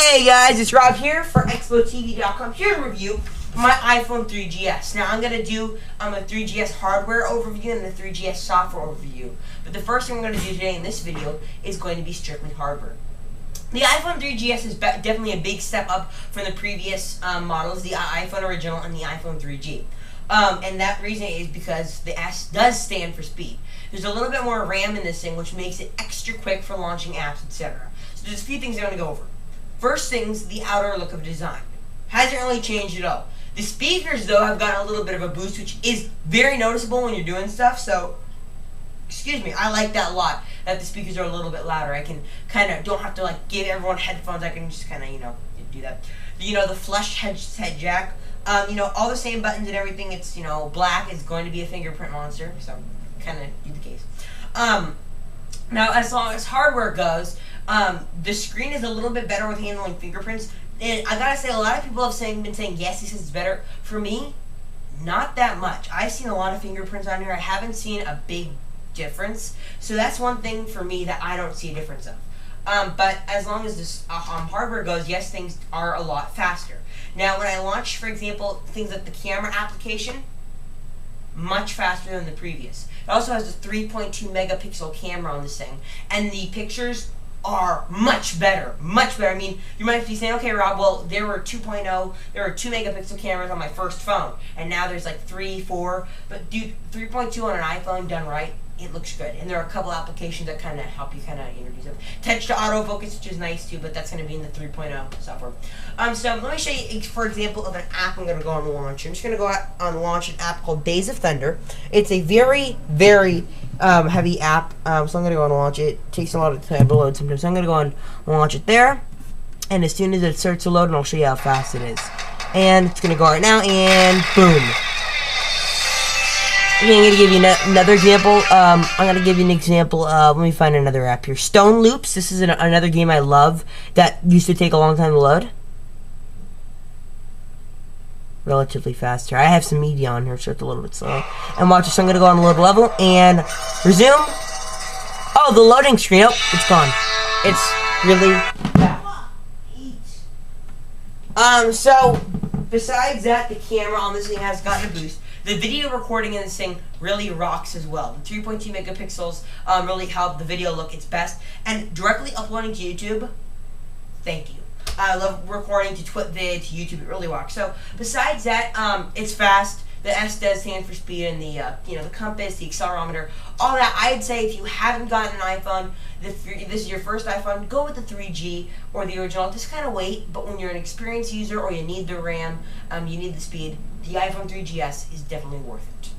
Hey guys, it's Rob here for ExpoTV.com here to review my iPhone 3GS. Now I'm going to do a 3GS hardware overview and a 3GS software overview. But the first thing I'm going to do today in this video is going to be strictly hardware. The iPhone 3GS is definitely a big step up from the previous models, the iPhone original and the iPhone 3G. And that reason is because the S does stand for speed. There's a little bit more RAM in this thing, which makes it extra quick for launching apps, etc. So there's a few things I'm going to go over. First things, the outer look of design. Hasn't really changed at all. The speakers, though, have gotten a little bit of a boost, which is very noticeable when you're doing stuff, so, excuse me, I like that a lot, that the speakers are a little bit louder. I can kind of, don't have to, like, give everyone headphones, I can just kind of, do that. The flush headset jack, all the same buttons and everything, it's, black, is going to be a fingerprint monster, so, kind of do the case. Now, as long as hardware goes, the screen is a little bit better with handling fingerprints. And I gotta say, a lot of people have been saying, yes, this is better. For me, not that much. I've seen a lot of fingerprints on here. I haven't seen a big difference. So that's one thing for me that I don't see a difference of. But as long as this hardware goes, yes, things are a lot faster. Now, when I launch, for example, things like the camera application, much faster than the previous. It also has a 3.2 megapixel camera on this thing, and the pictures are much better, much better. I mean, you might be saying, okay, Rob, well, there were 2.0, there were 2 megapixel cameras on my first phone, and now there's like 3, 4, but dude, 3.2 on an iPhone done right, it looks good. And there are a couple applications that kind of help you kind of introduce it. Touch to autofocus, which is nice too, but that's going to be in the 3.0 software. So let me show you, for example, of an app I'm going to go on the launch. I'm just going to go out on launch an app called Days of Thunder. It's a very, very heavy app, so I'm going to go on launch it. It takes a lot of time to load sometimes, so I'm going to go on launch it there. And as soon as it starts to load, and I'll show you how fast it is. And it's going to go right now, and boom. I'm going to give you another example. I'm going to give you an example. Let me find another app here. Stone Loops. This is another game I love that used to take a long time to load. Relatively faster. I have some media on here, so it's a little bit slow. And watch this. I'm going to go on load level and resume. Oh, the loading screen. Oh, it's gone. It's really bad. So, besides that, the camera on this thing has gotten a boost. The video recording in this thing really rocks as well. The 3.2 megapixels really help the video look its best. And directly uploading to YouTube, thank you. I love recording to TwitVid, to YouTube, it really rocks. So, besides that, it's fast. The S does stand for speed, and the compass, the accelerometer, all that. I'd say if you haven't gotten an iPhone, if this is your first iPhone, go with the 3G or the original. Just kind of wait, but when you're an experienced user or you need the RAM, you need the speed, the iPhone 3GS is definitely worth it.